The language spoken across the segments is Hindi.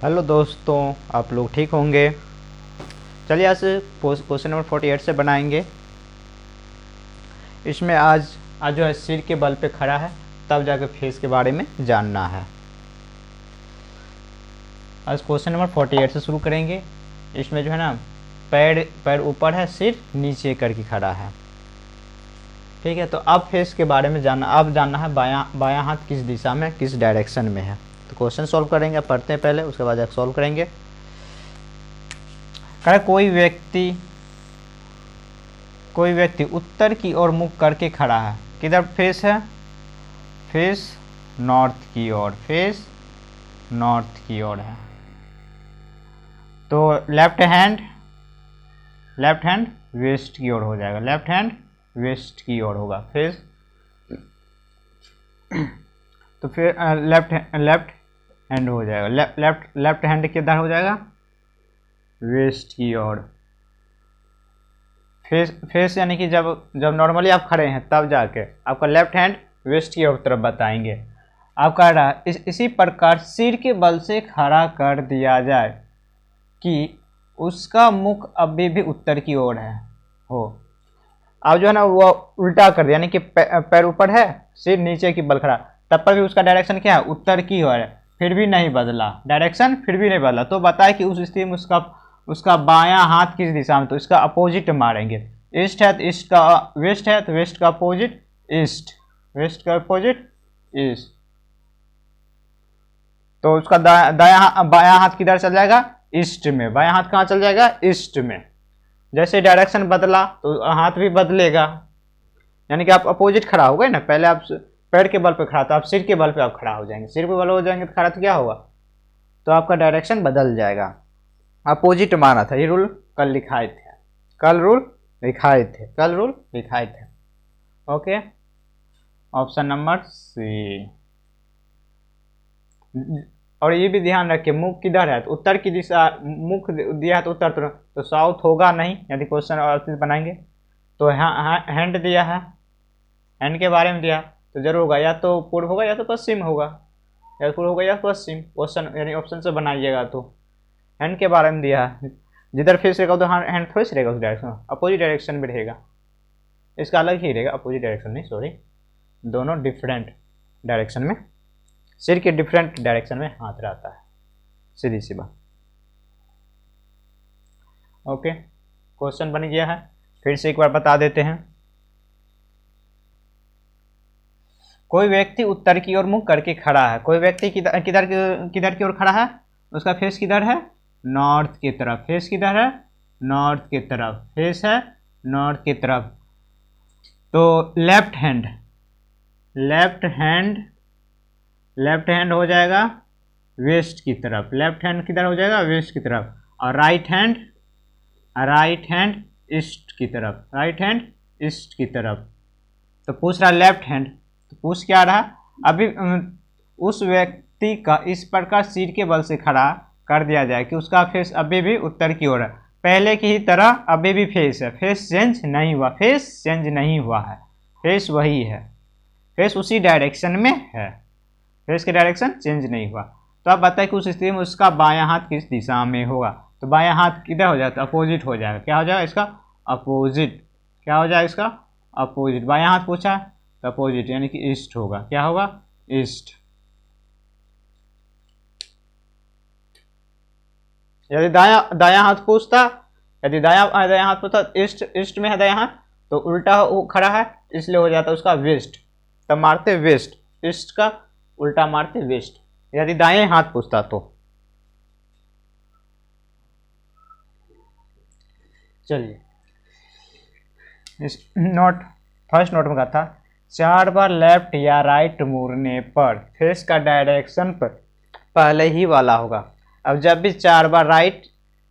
हेलो दोस्तों, आप लोग ठीक होंगे। चलिए आज क्वेश्चन नंबर 48 से बनाएंगे। इसमें आज जो है सिर के बल पे खड़ा है, तब जाकर फेस के बारे में जानना है। आज क्वेश्चन नंबर 48 से शुरू करेंगे। इसमें जो है ना, पैर ऊपर है, सिर नीचे करके खड़ा है। ठीक है, तो अब फेस के बारे में जानना है बायां हाथ किस दिशा में, किस डायरेक्शन में है। तो क्वेश्चन सॉल्व करेंगे, पढ़ते हैं पहले, उसके बाद सॉल्व करेंगे। कोई व्यक्ति उत्तर की ओर मुख करके खड़ा है। किधर फेस है? फेस नॉर्थ की ओर, फेस नॉर्थ की ओर है। तो लेफ्ट हैंड वेस्ट की ओर हो जाएगा, लेफ्ट हैंड वेस्ट की ओर होगा फेस। तो फिर लेफ्ट हैंड हो जाएगा, लेफ्ट हैंड किधर हो जाएगा? वेस्ट की ओर। फेस यानी कि जब नॉर्मली आप खड़े हैं तब जाके आपका लेफ्ट हैंड वेस्ट की ओर तरफ बताएंगे। आप कह रहा है इसी प्रकार सिर के बल से खड़ा कर दिया जाए कि उसका मुख अभी भी उत्तर की ओर है हो। अब जो है ना वो उल्टा कर दिया, यानी कि पैर ऊपर है, सिर नीचे की बल खड़ा, तब पर भी उसका डायरेक्शन क्या है? उत्तर की ओर है। फिर भी नहीं बदला डायरेक्शन, फिर भी नहीं बदला। तो बताए कि उस स्थिति में उसका बायां हाथ किस दिशा में, तो इसका अपोजिट मारेंगे। ईस्ट है तो ईस्ट का, वेस्ट है तो वेस्ट का अपोजिट ईस्ट, वेस्ट का अपोजिट ईस्ट। तो उसका बायां हाथ किधर चल जाएगा? ईस्ट में। बायां हाथ कहाँ चल जाएगा? ईस्ट में। जैसे डायरेक्शन बदला तो हाथ भी बदलेगा, यानी कि आप अपोजिट खड़ा हो गए ना। पहले आप पैर के बल पे खड़ा था, आप सिर के बल पे आप खड़ा हो जाएंगे। सिर पे बल हो जाएंगे तो खड़ा तो क्या होगा? तो आपका डायरेक्शन बदल जाएगा। अपोजिट माना था, ये रूल कल लिखाए थे, कल रूल लिखाए थे। Okay, option number C. और ये भी ध्यान रखिए, मुख किधर है? तो उत्तर की दिशा, मुख दिया है तो उत्तर तो साउथ होगा नहीं, यदि क्वेश्चन और बनाएंगे। तो हैंड दिया है, हैंड के बारे में दिया तो जरूर होगा, या तो पूर्व होगा या तो पश्चिम होगा, या पूर्व होगा या पश्चिम। क्वेश्चन यानी ऑप्शन से बनाइएगा। तो हैंड के बारे में दिया है, जिधर फेस रहेगा तो हैंड थोड़ी रहेगा उस डायरेक्शन, अपोजिट डायरेक्शन में रहेगा। इसका अलग ही रहेगा, अपोजिट डायरेक्शन नहीं, सॉरी, दोनों डिफरेंट डायरेक्शन में। सिर के डिफरेंट डायरेक्शन में हाथ रहता है, सीधी सी बात। ओके, क्वेश्चन बन गया है, फिर से एक बार बता देते हैं। कोई व्यक्ति उत्तर की ओर मुख करके खड़ा है। कोई व्यक्ति किधर की ओर खड़ा है? उसका फेस किधर है? नॉर्थ की तरफ। फेस किधर है? नॉर्थ की तरफ। फेस है नॉर्थ की तरफ। तो लेफ्ट हैंड हो जाएगा वेस्ट की तरफ। लेफ्ट हैंड किधर हो जाएगा? वेस्ट की तरफ। और राइट हैंड ईस्ट की तरफ, राइट हैंड ईस्ट की तरफ। तो पूछ रहा लेफ्ट हैंड, तो पूछ क्या रहा? अभी उस व्यक्ति का इस प्रकार सिर के बल से खड़ा कर दिया जाए कि उसका फेस अभी भी उत्तर की ओर है। पहले की ही तरह अभी भी फेस है, फेस चेंज नहीं हुआ, है, फेस वही है, फेस उसी डायरेक्शन में है, फेस के डायरेक्शन चेंज नहीं हुआ। तो आप बताएं कि उस स्थिति में उसका बायां हाथ किस दिशा में होगा। तो बायां हाथ किधर हो जाता है? अपोजिट हो जाएगा। क्या हो जाएगा इसका? अपोजिट। क्या हो जाएगा इसका? अपोजिट। बायां हाथ पूछा तो अपोजिट यानी कि ईस्ट होगा। क्या होगा? ईस्ट। यदि दायां हाथ पूछता, दायां हाथ पूछता ईस्ट में है दायां हाथ, तो उल्टा खड़ा है इसलिए हो जाता उसका वेस्ट, तब मारते वेस्ट। ईस्ट का उल्टा मारते वेस्ट, यदि दाएं हाथ पूछता तो। चलिए, इस फर्स्ट नोट में कहा था 4 बार लेफ्ट या राइट मुड़ने पर फेस का डायरेक्शन पर पहले ही वाला होगा। अब जब भी 4 बार राइट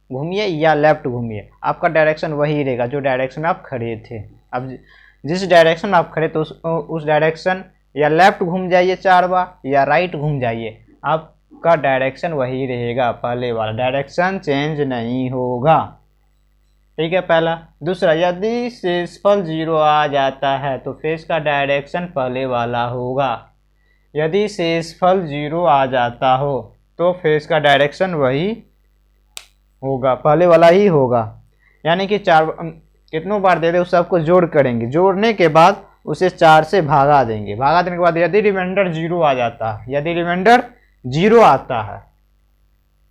घूमिए या लेफ्ट घूमिए, आपका डायरेक्शन वही रहेगा जो डायरेक्शन में आप खड़े थे। अब जिस डायरेक्शन में आप खड़े तो उस डायरेक्शन या लेफ्ट घूम जाइए 4 बार या राइट घूम जाइए, आपका डायरेक्शन वही रहेगा, पहले वाला डायरेक्शन चेंज नहीं होगा। ठीक है, पहला। दूसरा, यदि शेषफल 0 आ जाता है तो फेस का डायरेक्शन पहले वाला होगा। यदि शेषफल 0 आ जाता हो तो फेस का डायरेक्शन वही होगा, पहले वाला ही होगा। यानी कि 4 कितनों बार दे दे उस सबको जोड़ करेंगे, जोड़ने के बाद उसे 4 से भागा देंगे, भागा देने के बाद यदि रिमाइंडर 0 आ जाता है, यदि रिमाइंडर 0 आता है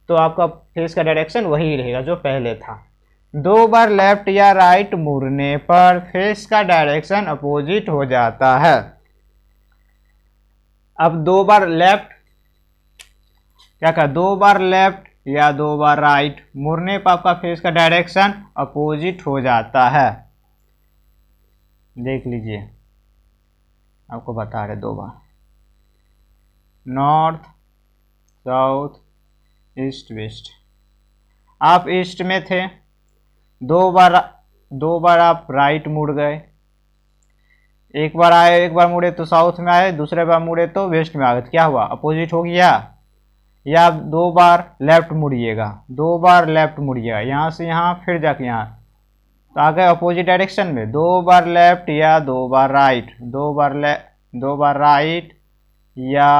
तो आपका फेस का डायरेक्शन वही रहेगा जो पहले था। 2 बार लेफ्ट या राइट मुड़ने पर फेस का डायरेक्शन अपोजिट हो जाता है। अब 2 बार लेफ्ट क्या कहा, 2 बार लेफ्ट या 2 बार राइट मुड़ने पर आपका फेस का डायरेक्शन अपोजिट हो जाता है। देख लीजिए, आपको बता रहे 2 बार, नॉर्थ साउथ ईस्ट वेस्ट। आप ईस्ट में थे, 2 बार आप राइट मुड़ गए, एक बार आए, एक बार मुड़े तो साउथ में आए, दूसरे बार मुड़े तो वेस्ट में आ गए, तो क्या हुआ, अपोजिट हो गया। या आप 2 बार लेफ्ट मुड़िएगा, 2 बार लेफ्ट मुड़िएगा, यहाँ से यहाँ फिर जाके यहाँ, तो आ गए अपोजिट डायरेक्शन में। 2 बार लेफ्ट या 2 बार राइट, 2 बार राइट या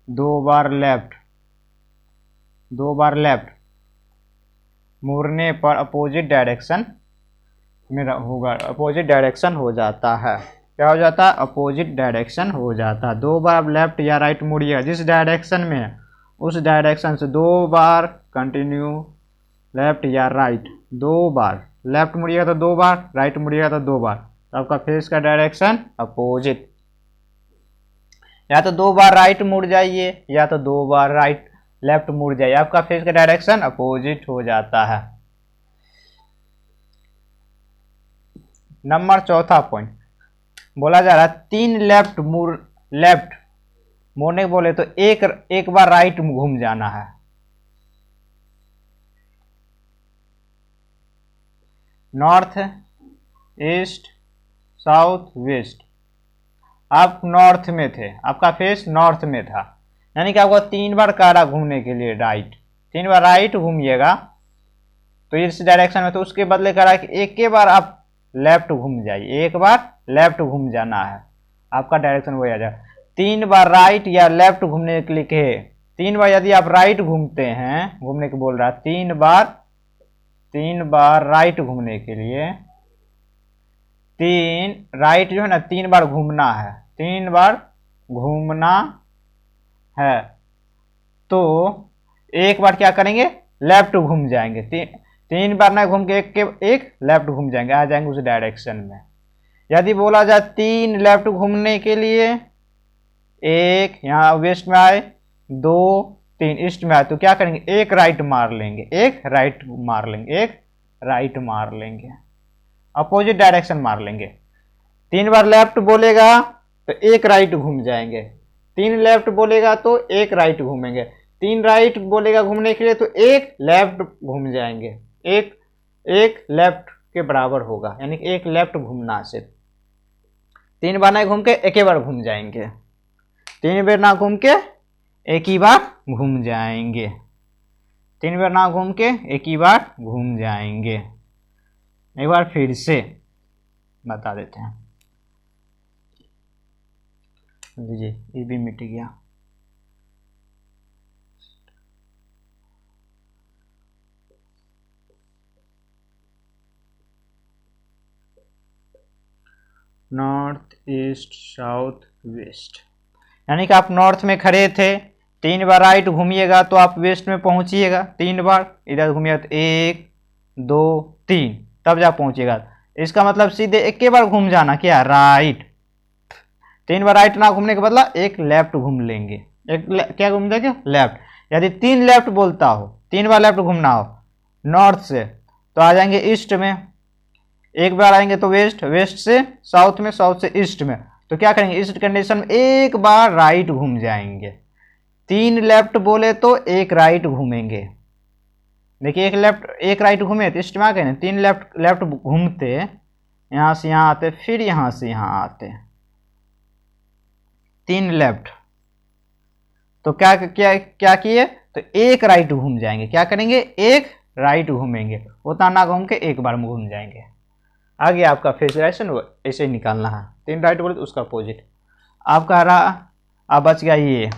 2 बार लेफ्ट, 2 बार लेफ्ट मुड़ने पर अपोजिट डायरेक्शन में होगा, अपोजिट डायरेक्शन हो जाता है। क्या हो जाता है, अपोजिट डायरेक्शन हो जाता है। 2 बार आप लेफ्ट या राइट मुड़िएगा, जिस डायरेक्शन में है उस डायरेक्शन से 2 बार कंटिन्यू लेफ्ट या राइट, 2 बार लेफ्ट मुड़िएगा तो 2 बार, राइट मुड़िएगा तो 2 बार, तो आपका फेस का डायरेक्शन अपोजिट। या तो 2 बार राइट मुड़ जाइए या तो 2 बार राइट लेफ्ट मुड़ जाइए, आपका फेस का डायरेक्शन अपोजिट हो जाता है। नंबर 4था पॉइंट, बोला जा रहा है 3 लेफ्ट मुड़ने बोले तो एक बार राइट घूम जाना है। नॉर्थ ईस्ट साउथ वेस्ट, आप नॉर्थ में थे, आपका फेस नॉर्थ में था, यानी कि आपको 3 बार कारा घूमने के लिए राइट, 3 बार राइट घूमिएगा तो इस डायरेक्शन में, तो उसके बदले करा कि एक के बार आप लेफ्ट घूम जाइए, एक बार लेफ्ट घूम जाना है, आपका डायरेक्शन वही आ जाएगा। 3 बार राइट या लेफ्ट घूमने के लिए कहे, 3 बार यदि आप राइट घूमते हैं, घूमने को बोल रहा है, 3 बार राइट घूमने के लिए, 3 राइट जो है ना 3 बार घूमना है, 3 बार घूमना है, तो एक बार क्या करेंगे, लेफ्ट घूम जाएंगे, 3 बार ना घूम के एक लेफ्ट घूम जाएंगे, आ जाएंगे उस डायरेक्शन में। यदि बोला जाए 3 लेफ्ट घूमने के लिए, एक यहाँ वेस्ट में आए, 2 3 ईस्ट में आए, तो क्या करेंगे, एक राइट मार लेंगे, एक राइट मार लेंगे, एक राइट मार लेंगे, अपोजिट डायरेक्शन मार लेंगे। 3 बार लेफ्ट बोलेगा तो एक राइट घूम जाएंगे, 3 लेफ्ट बोलेगा तो एक राइट घूमेंगे, 3 राइट बोलेगा घूमने के लिए तो एक लेफ्ट घूम जाएंगे, एक लेफ्ट के बराबर होगा, यानी कि एक लेफ्ट घूमना से 3 बार ना घूम के एक ही बार घूम जाएंगे, 3 बार ना घूम के एक ही बार घूम जाएंगे, 3 बार ना घूम के एक ही बार घूम जाएंगे। एक बार फिर से बता देते हैं, लीजिए ये भी मिट गया। नॉर्थ ईस्ट साउथ वेस्ट, यानी कि आप नॉर्थ में खड़े थे, 3 बार राइट घूमिएगा तो आप वेस्ट में पहुंचिएगा, 3 बार इधर घूमिएगा तो 1 2 3 तब जा पहुंचिएगा। इसका मतलब सीधे एक के बार घूम जाना, क्या, राइट। 3 बार राइट ना घूमने के बदला एक लेफ्ट घूम लेंगे, क्या घूम जाएगा, लेफ्ट। यदि 3 लेफ्ट बोलता हो, 3 बार लेफ्ट घूमना हो नॉर्थ से, तो आ जाएंगे ईस्ट में, एक बार आएंगे तो वेस्ट, वेस्ट से साउथ में, साउथ से ईस्ट में, तो क्या करेंगे, इस कंडीशन में एक बार राइट घूम जाएंगे। 3 लेफ्ट बोले तो एक राइट घूमेंगे, देखिए एक लेफ्ट एक राइट घूमे तो ईस्ट में आ गए ना, 3 लेफ्ट घूमते, यहाँ से यहाँ आते, फिर यहाँ से यहाँ आते, 3 लेफ्ट, तो क्या क्या क्या किए, तो एक राइट घूम जाएंगे, क्या करेंगे, एक राइट घूमेंगे, उतना ना घूम के एक बार में घूम जाएंगे। आगे आपका फेस डायरेक्शन ऐसे ही निकालना है, 3 राइट बोले तो उसका अपोजिट। आपका रहा, अब बच गया ये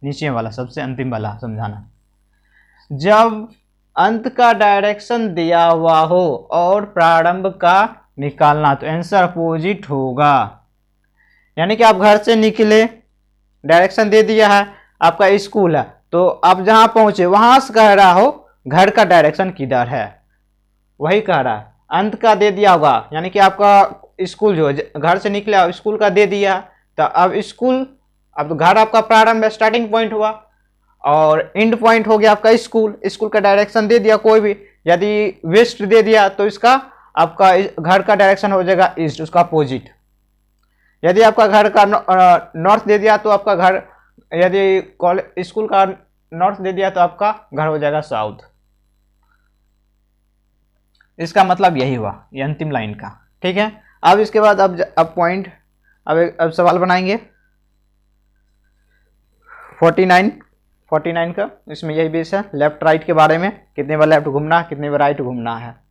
नीचे वाला सबसे अंतिम वाला समझाना। जब अंत का डायरेक्शन दिया हुआ हो और प्रारंभ का निकालना, तो आंसर अपोजिट होगा। यानी कि आप घर से निकले, डायरेक्शन दे दिया है, आपका स्कूल है, तो आप जहां पहुंचे वहां से कह रहा हो घर का डायरेक्शन किधर है, वही कह रहा है। अंत का दे दिया होगा, यानी कि आपका स्कूल जो घर से निकले स्कूल का दे दिया, तो अब स्कूल, अब घर आपका प्रारंभ स्टार्टिंग पॉइंट हुआ और एंड पॉइंट हो गया आपका स्कूल। स्कूल का डायरेक्शन दे दिया कोई भी, यदि वेस्ट दे दिया तो इसका आपका घर का डायरेक्शन हो जाएगा ईस्ट, उसका अपोजिट। यदि आपका घर का नॉर्थ दे दिया तो आपका घर, यदि कॉलेज स्कूल का नॉर्थ दे दिया तो आपका घर हो जाएगा साउथ। इसका मतलब यही हुआ, ये अंतिम लाइन का। ठीक है, अब इसके बाद अब पॉइंट, अब सवाल बनाएंगे 49 का। इसमें यही बेस है, लेफ्ट राइट के बारे में, कितने बार लेफ्ट घूमना है, कितने बार राइट घूमना है।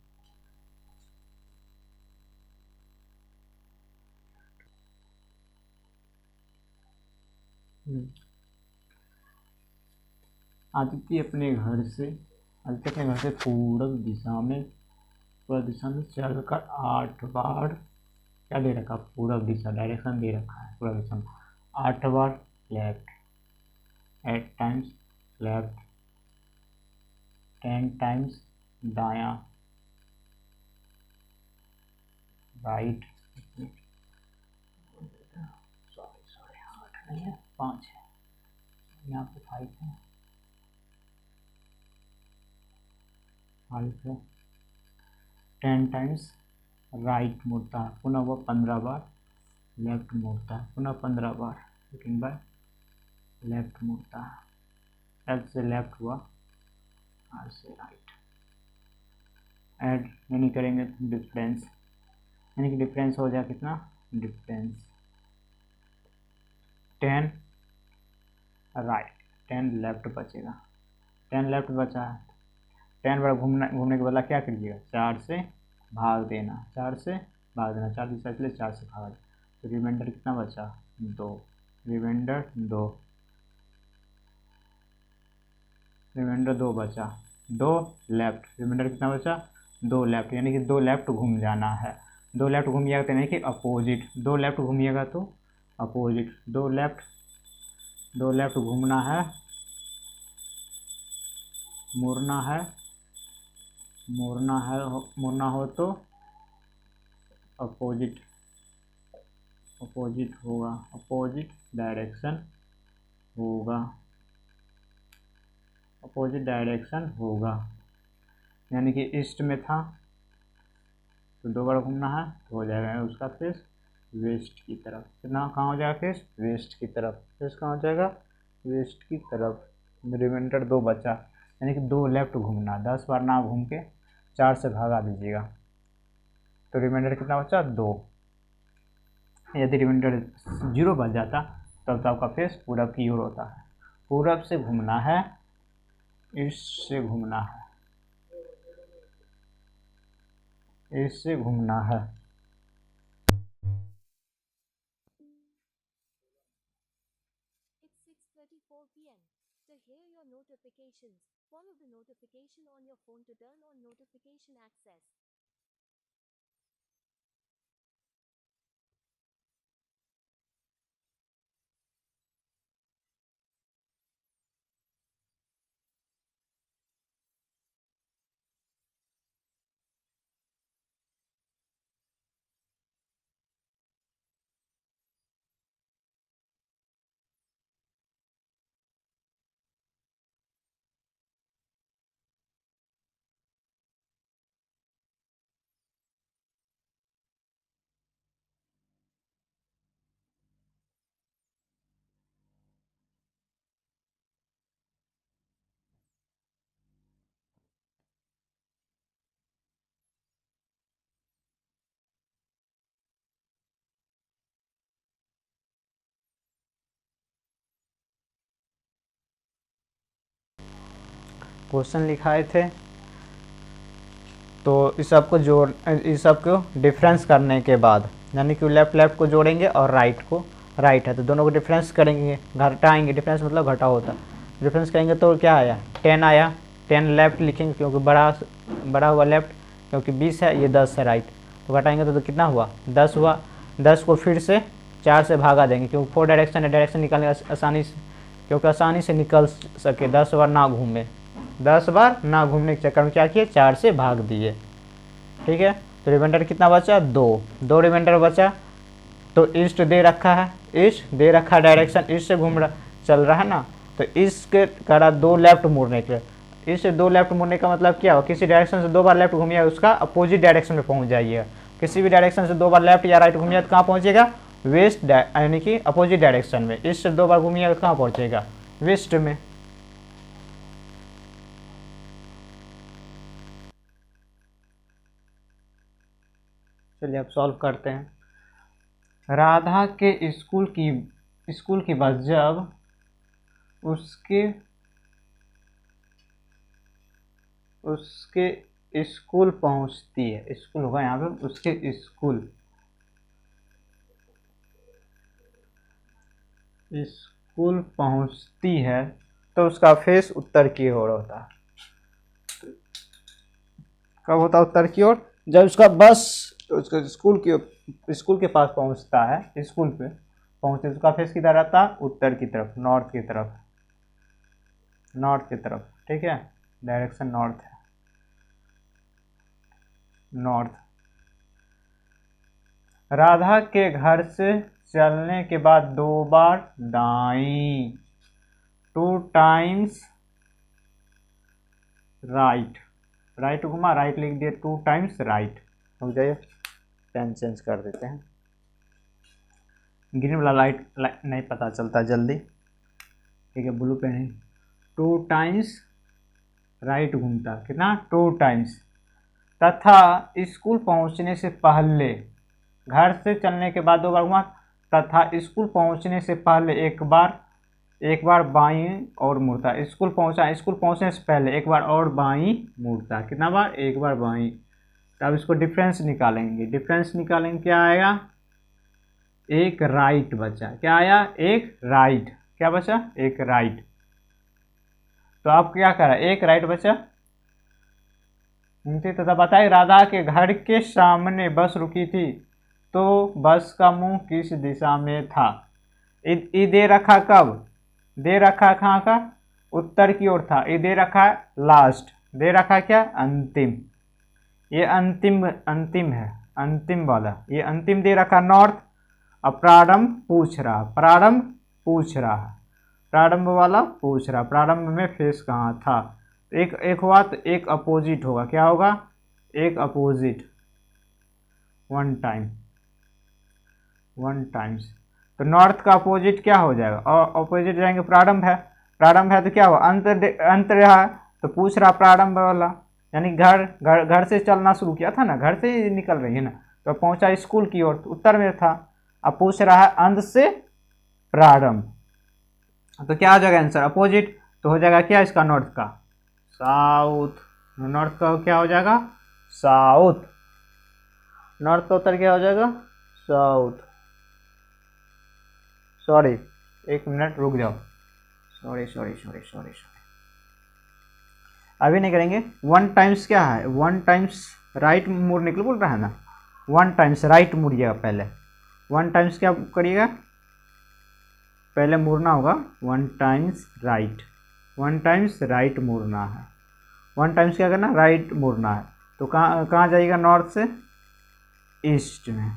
आदित्य अपने घर से पूर्व दिशा में चलकर 8 बार, क्या दे रखा, पूर्व दिशा डायरेक्शन दे रखा है, पूर्व दिशा में 8 बार लेफ्ट, 8 टाइम्स लेफ्ट, 10 टाइम्स दायां, राइट, सॉरी 8 नहीं है 5 है, यहाँ पे 5 है, 5 है। 10 टाइम्स राइट मुड़ता है, पुनः वो 15 बार लेफ्ट मुड़ता है, पुनः 15 बार सेकेंड बार लेफ्ट मुड़ता है। लेफ्ट से लेफ्ट हुआ, आर से राइट। ऐड यानी करेंगे डिफरेंस, यानी कि डिफरेंस हो जाए कितना, डिफरेंस 10 राइट, 10 लेफ्ट बचेगा, 10 लेफ्ट बचा है। 10 बार घूमने के बदला क्या करिएगा, 4 से भाग देना, 4 से भाग देना, 4 दिशा इसलिए 4 से भाग, तो रिमाइंडर कितना बचा, 2, रिमाइंडर 2 बचा, 2 लेफ्ट, रिमाइंडर कितना बचा, 2 लेफ्ट, यानी कि 2 लेफ्ट घूम जाना है। 2 लेफ्ट घूमिएगा तो नहीं कि अपोजिट, 2 लेफ्ट घूमिएगा तो अपोजिट, 2 लेफ्ट घूमना है, मुड़ना हो तो अपोजिट होगा, अपोजिट डायरेक्शन होगा। यानी कि ईस्ट में था तो 2 बार घूमना है तो हो जाएगा उसका फेस वेस्ट की तरफ, कितना कहाँ हो जाएगा फेस, वेस्ट की तरफ, फेस कहाँ हो जाएगा, वेस्ट की तरफ। रिमाइंडर 2 बचा, यानी कि 2 लेफ्ट घूमना, 10 बार ना घूम के 4 से भागा दीजिएगा, तो रिमाइंडर कितना बचा, 2। यदि रिमाइंडर 0 बच जाता तब तो आपका फेस पूरब की ओर होता है। पूरब से घूमना है, ईस्ट से घूमना है, ईस्ट से घूमना है। It's 6:34 p.m. To hear your notifications, follow the notification on your phone to turn on notification access. Question लिखाए थे, तो इस सबको डिफरेंस करने के बाद, यानी कि लेफ्ट को जोड़ेंगे और राइट को राइट है, तो दोनों को डिफरेंस करेंगे, घटाएंगे, डिफरेंस मतलब घटा होता, डिफरेंस करेंगे तो क्या आया 10 आया, 10 लेफ्ट लिखेंगे क्योंकि बड़ा हुआ लेफ्ट, क्योंकि 20 है, ये 10 है राइट, तो घटाएंगे तो कितना हुआ 10 हुआ। 10 को फिर से 4 से भागा देंगे क्योंकि 4 डायरेक्शन है, डायरेक्शन निकालने आसानी से, क्योंकि आसानी से निकल सके, 10 बार ना घूमे, 10 बार ना घूमने के चक्कर में क्या किए 4 से भाग दिए। ठीक है, तो रिमाइंडर कितना बचा 2 रिमाइंडर बचा। तो ईस्ट दे रखा है, ईस्ट दे रखा है, डायरेक्शन ईस्ट से घूम रहा चल रहा है ना, तो इसके करा 2 लेफ्ट मुड़ने के लिए, इससे 2 लेफ्ट मुड़ने का मतलब क्या हो, किसी डायरेक्शन से 2 बार लेफ्ट घूमिए उसका अपोजिट डायरेक्शन में पहुंच जाइएगा, किसी भी डायरेक्शन से 2 बार लेफ्ट या राइट घूमिए तो कहाँ पहुंचेगा वेस्ट, यानी कि अपोजिट डायरेक्शन में। ईस्ट से 2 बार घूमिएगा तो कहाँ पहुंचेगा वेस्ट में। चलिए अब सॉल्व करते हैं। राधा के स्कूल की बस जब उसके स्कूल पहुंचती है, स्कूल होगा यहाँ पे, उसके स्कूल पहुंचती है तो उसका फेस उत्तर की ओर होता है। कब होता है उत्तर की ओर, जब उसका बस उसका स्कूल के पास पहुंचता है, स्कूल पे पहुंचे उसका फेस किधर रहता है उत्तर की तरफ, नॉर्थ की तरफ। ठीक है, डायरेक्शन नॉर्थ है, नॉर्थ। राधा के घर से चलने के बाद 2 बार दाईं, 2 टाइम्स राइट घुमा, राइट लिख दिए, 2 टाइम्स राइट। हो जाइए, पेन चेंज कर देते हैं, ग्रीन वाला लाइट नहीं पता चलता जल्दी, ठीक है, ब्लू पेन है। 2 टाइम्स राइट घूमता, कितना 2 टाइम्स, तथा स्कूल पहुंचने से पहले, घर से चलने के बाद 2 बार घुमा, तथा स्कूल पहुंचने से पहले एक बार बाईं और मुड़ता, स्कूल पहुंचने से पहले एक बार और बाईं मुड़ता, कितना बार एक बार बाईं। तब इसको डिफरेंस निकालेंगे, क्या आएगा एक राइट बचा, क्या आया एक राइट, क्या बचा एक राइट। तो आप क्या करा, एक राइट बचा। तथा बताइए राधा के घर के सामने बस रुकी थी तो बस का मुंह किस दिशा में था। ई दे रखा कब, दे रखा कहाँ का उत्तर की ओर था, ये दे रखा है लास्ट, दे रखा क्या अंतिम, ये अंतिम है, अंतिम वाला, ये अंतिम दे रखा नॉर्थ। अब प्रारंभ पूछ रहा, प्रारंभ में फेस कहाँ था, एक हुआ तो एक अपोजिट होगा, क्या होगा एक अपोजिट, 1 टाइम्स। तो नॉर्थ का अपोजिट क्या हो जाएगा, और अपोजिट जाएंगे, प्रारंभ है तो क्या हुआ अंत रहा, तो पूछ रहा प्रारंभ वाला, यानी घर से चलना शुरू किया था ना, घर से ही निकल रही है ना, तो पहुंचा स्कूल की ओर, तो उत्तर में था। अब पूछ रहा है अंत से प्रारंभ, तो क्या हो जाएगा आंसर अपोजिट, तो हो जाएगा क्या इसका नॉर्थ का साउथ, नॉर्थ का क्या हो जाएगा साउथ, नॉर्थ का उत्तर क्या हो जाएगा साउथ। सॉरी 1 मिनट रुक जाओ, सॉरी अभी नहीं करेंगे। 1 टाइम्स क्या है, 1 टाइम्स राइट मुड़ने के लिए बोल रहा है ना, 1 टाइम्स राइट मुड़िएगा पहले, 1 टाइम्स क्या करिएगा पहले मुड़ना होगा, 1 टाइम्स राइट मुड़ना है, 1 टाइम्स क्या करना राइट मुड़ना है। तो कहाँ जाइएगा नॉर्थ से ईस्ट में,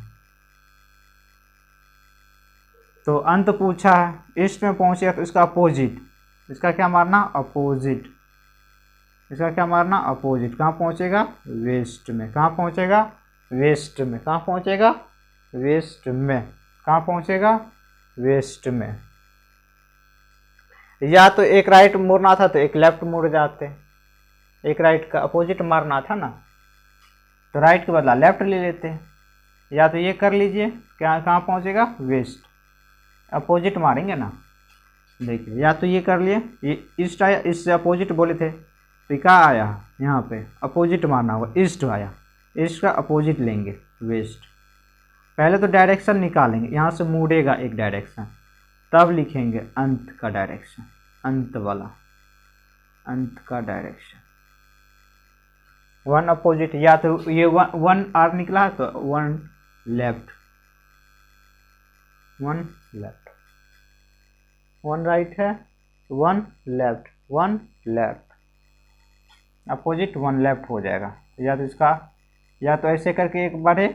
तो अंत पूछा है ईस्ट में पहुंचेगा तो इसका अपोजिट, इसका क्या मारना अपोजिट, इसका क्या मारना अपोजिट, कहाँ पहुंचेगा वेस्ट में, कहाँ पहुंचेगा वेस्ट में, कहाँ पहुंचेगा वेस्ट में, कहाँ पहुंचेगा वेस्ट में। या तो एक राइट मुड़ना था तो एक लेफ्ट मुड़ जाते, एक राइट का अपोजिट मारना था ना तो राइट के बदला लेफ्ट ले लेते, या तो ये कर लीजिए, क्या कहाँ पहुंचेगा वेस्ट, अपोजिट मारेंगे ना, देखिए या तो ये कर लिए, ये ईस्ट आया, इससे अपोजिट बोले थे तो क्या आया यहाँ पे अपोजिट मारना होगा, ईस्ट आया, ईस्ट का अपोजिट लेंगे वेस्ट, पहले तो डायरेक्शन निकालेंगे, यहाँ से मुड़ेगा एक डायरेक्शन, तब लिखेंगे अंत का डायरेक्शन, अंत वाला, अंत का डायरेक्शन। वन अपोजिट, या तो ये वन आर निकला है तो one left, one left, one right है one left, one left, opposite one left हो जाएगा। या तो इसका, या तो ऐसे करके एक बढ़े,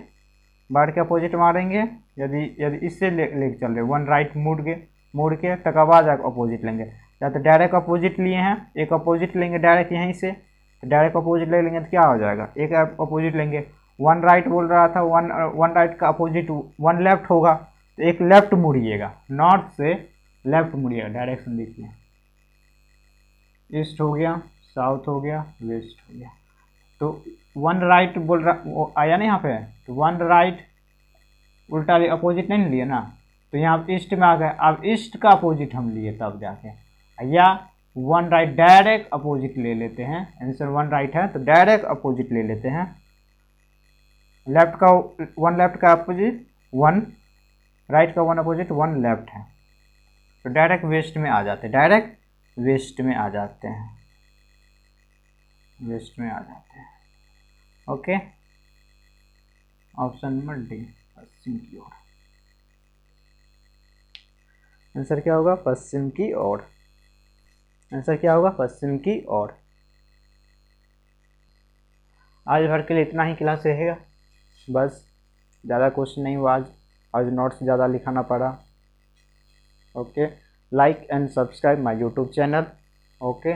बढ़ के अपोजिट मारेंगे, यदि इससे ले चल रहे वन राइट मुड़ के तक आवाज अपोजिट लेंगे, या तो डायरेक्ट अपोजिट लिए हैं, एक अपोजिट लेंगे डायरेक्ट यहीं से, डायरेक्ट अपोजिट ले लेंगे तो क्या हो जाएगा, एक अपोजिट लेंगे, वन राइट बोल रहा था, वन राइट का अपोजिट वन लेफ्ट होगा, तो एक लेफ्ट मुड़िएगा, नॉर्थ से लेफ्ट मुड़िएगा, डायरेक्शन देखिए, ईस्ट हो गया, साउथ हो गया, वेस्ट हो गया। तो वन राइट बोल रहा आया ना यहाँ पे, तो वन राइट उल्टा अपोजिट नहीं लिए ना, तो यहाँ ईस्ट में आ गए, अब ईस्ट का अपोजिट हम लिए तब जाके, या वन राइट डायरेक्ट अपोजिट ले लेते हैं, आंसर वन राइट है तो डायरेक्ट अपोजिट ले लेते हैं, लेफ्ट का वन लेफ्ट का अपोजिट वन राइट का वन अपोजिट वन लेफ्ट है, तो डायरेक्ट वेस्ट में आ जाते हैं, डायरेक्ट वेस्ट में आ जाते हैं, वेस्ट में आ जाते हैं। ओके, ऑप्शन नंबर डी पश्चिम की ओर, आंसर क्या होगा पश्चिम की ओर, आंसर क्या होगा पश्चिम की ओर। आज भर के लिए इतना ही क्लास रहेगा, बस ज़्यादा क्वेश्चन नहीं हुआ आज नोट्स ज़्यादा लिखाना पड़ा। Okay, like and subscribe my YouTube channel. Okay.